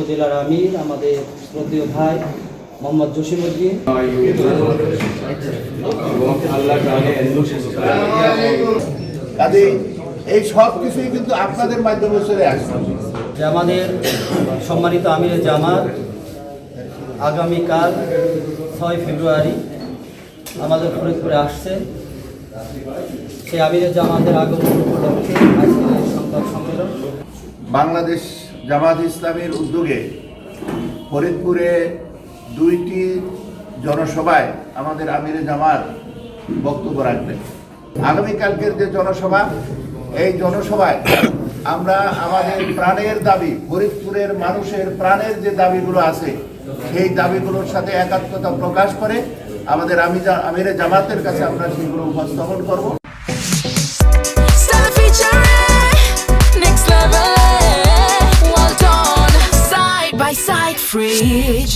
উপজেলার আমির আমাদের শ্রদ্ধেয় ভাই মোহাম্মদ জসিমউদ্দিন। এই সব কিছুই কিন্তু আপনাদের মাধ্যমে চলে আসছে। যে আমাদের সম্মানিত আমিরে জামাত আগামীকাল 6 ফেব্রুয়ারি আমাদের ফরিদপুরে আসছে। সেই আমিরে জামাতের আগমন উপলক্ষে আজকের এই সংবাদ সম্মেলন। বাংলাদেশ জামাত ইসলামীর উদ্যোগে ফরিদপুরে 2টি জনসভায় আমাদের আমিরে জামাত বক্তব্য রাখবেন। আগামীকালকের যে জনসভা, এই জনসভায় আমরা আমাদের প্রাণের দাবি, ফরিদপুরের মানুষের প্রাণের যে দাবিগুলো আছে সেই দাবিগুলোর সাথে একাত্মতা প্রকাশ করে আমাদের আমিরে জামাতের কাছে আমরা সেগুলো উপস্থাপন করব। Side by side, Fridge.